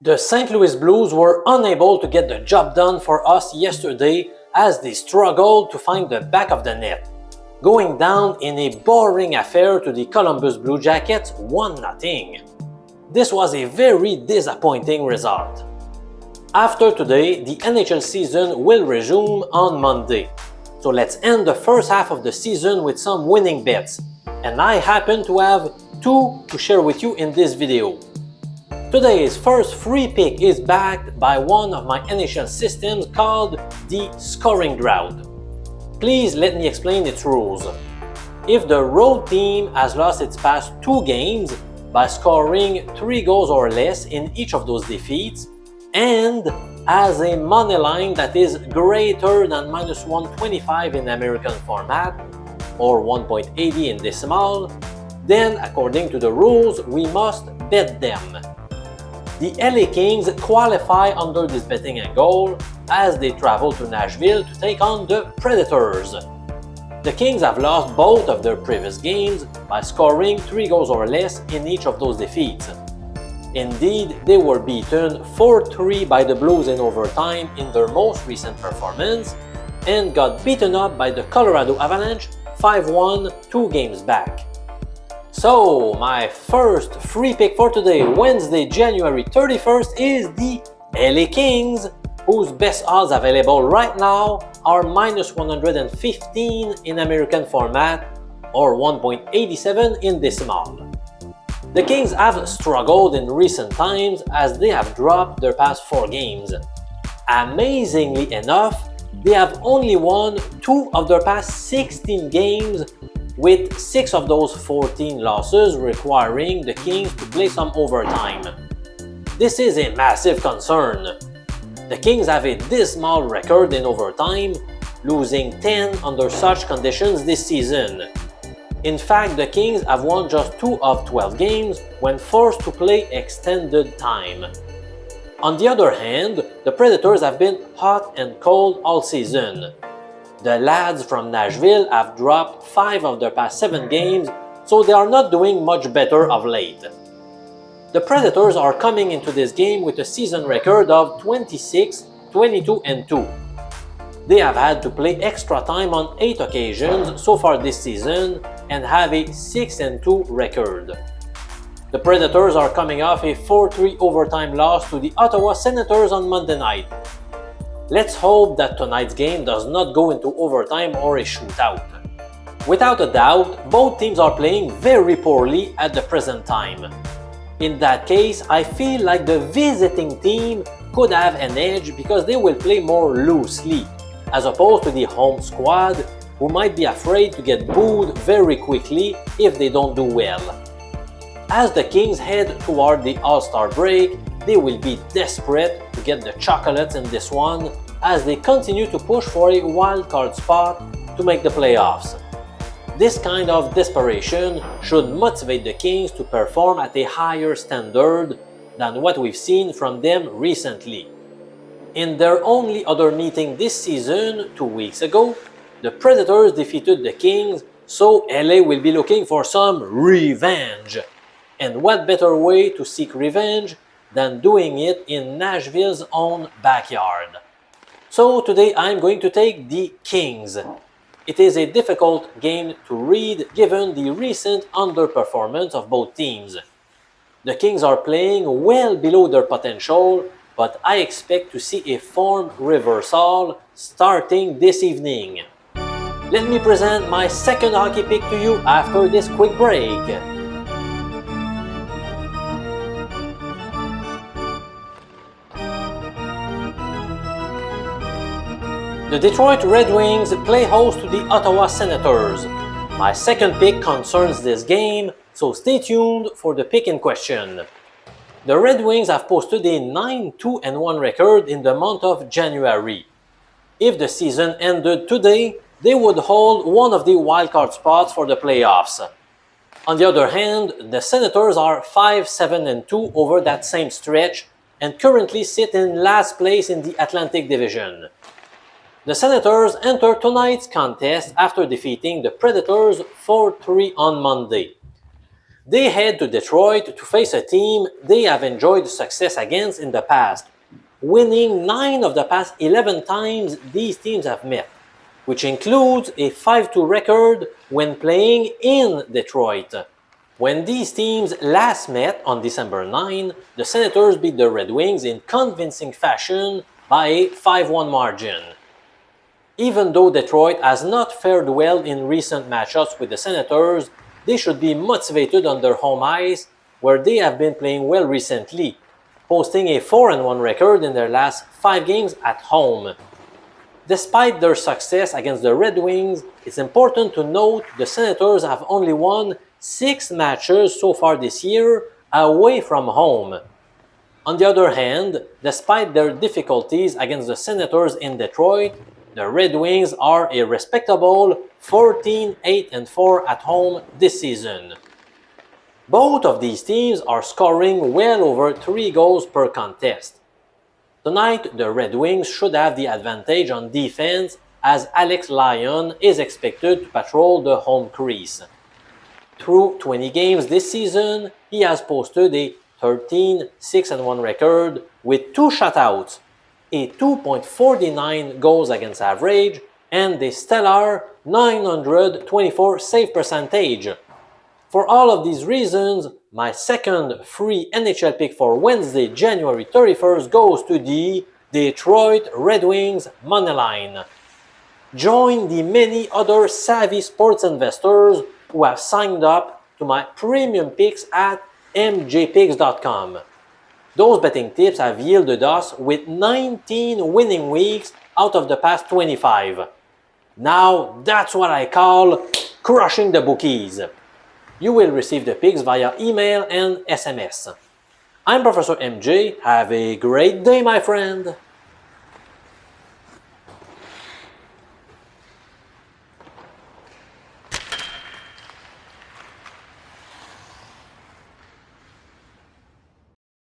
The St. Louis Blues were unable to get the job done for us yesterday as they struggled to find the back of the net, going down in a boring affair to the Columbus Blue Jackets 1-0. This was a very disappointing result. After today, the NHL season will resume on Monday. So let's end the first half of the season with some winning bets, and I happen to have two to share with you in this video. Today's first free pick is backed by one of my NHL systems called the scoring drought. Please let me explain its rules. If the road team has lost its past 2 games by scoring 3 goals or less in each of those defeats, and has a money line that is greater than -125 in American format or 1.80 in decimal, then according to the rules, we must bet them. The LA Kings qualify under this betting angle as they travel to Nashville to take on the Predators. The Kings have lost both of their previous games by scoring 3 goals or less in each of those defeats. Indeed, they were beaten 4-3 by the Blues in overtime in their most recent performance and got beaten up by the Colorado Avalanche 5-1 2 games back. So, my first free pick for today, Wednesday, January 31st, is the LA Kings, whose best odds available right now are -115 in American format or 1.87 in decimal. The Kings have struggled in recent times as they have dropped their past 4 games. Amazingly enough, they have only won 2 of their past 16 games, with 6 of those 14 losses requiring the Kings to play some overtime. This is a massive concern. The Kings have a dismal record in overtime, losing 10 under such conditions this season. In fact, the Kings have won just 2 of 12 games when forced to play extended time. On the other hand, the Predators have been hot and cold all season. The lads from Nashville have dropped 5 of their past 7 games, so they are not doing much better of late. The Predators are coming into this game with a season record of 26, 22, and 2. They have had to play extra time on 8 occasions so far this season and have a 6-2 record. The Predators are coming off a 4-3 overtime loss to the Ottawa Senators on Monday night. Let's hope that tonight's game does not go into overtime or a shootout. Without a doubt, both teams are playing very poorly at the present time. In that case, I feel like the visiting team could have an edge because they will play more loosely, as opposed to the home squad, who might be afraid to get booed very quickly if they don't do well. As the Kings head toward the All-Star break, they will be desperate to get the chocolates in this one as they continue to push for a wild-card spot to make the playoffs. This kind of desperation should motivate the Kings to perform at a higher standard than what we've seen from them recently. In their only other meeting this season, 2 weeks ago, the Predators defeated the Kings, so LA will be looking for some revenge. And what better way to seek revenge than doing it in Nashville's own backyard? So today I'm going to take the Kings. It is a difficult game to read given the recent underperformance of both teams. The Kings are playing well below their potential, but I expect to see a form reversal starting this evening. Let me present my second hockey pick to you after this quick break. The Detroit Red Wings play host to the Ottawa Senators. My second pick concerns this game, so stay tuned for the pick in question. The Red Wings have posted a 9-2-1 record in the month of January. If the season ended today, they would hold one of the wildcard spots for the playoffs. On the other hand, the Senators are 5-7-2 over that same stretch and currently sit in last place in the Atlantic Division. The Senators enter tonight's contest after defeating the Predators 4-3 on Monday. They head to Detroit to face a team they have enjoyed success against in the past, winning 9 of the past 11 times these teams have met, which includes a 5-2 record when playing in Detroit. When these teams last met on December 9, the Senators beat the Red Wings in convincing fashion by a 5-1 margin. Even though Detroit has not fared well in recent matchups with the Senators, they should be motivated on their home ice, where they have been playing well recently, posting a 4-1 record in their last 5 games at home. Despite their success against the Red Wings, it's important to note the Senators have only won 6 matches so far this year away from home. On the other hand, despite their difficulties against the Senators in Detroit, the Red Wings are a respectable 14-8-4 at home this season. Both of these teams are scoring well over 3 goals per contest. Tonight, the Red Wings should have the advantage on defense as Alex Lyon is expected to patrol the home crease. Through 20 games this season, he has posted a 13-6-1 record with 2 shutouts, a 2.49 goals against average, and a stellar 924 save percentage. For all of these reasons, my second free NHL pick for Wednesday, January 31st goes to the Detroit Red Wings moneyline. Join the many other savvy sports investors who have signed up to my premium picks at mjpicks.com. Those betting tips have yielded us with 19 winning weeks out of the past 25. Now that's what I call crushing the bookies. You will receive the picks via email and SMS. I'm Professor MJ. Have a great day, my friend.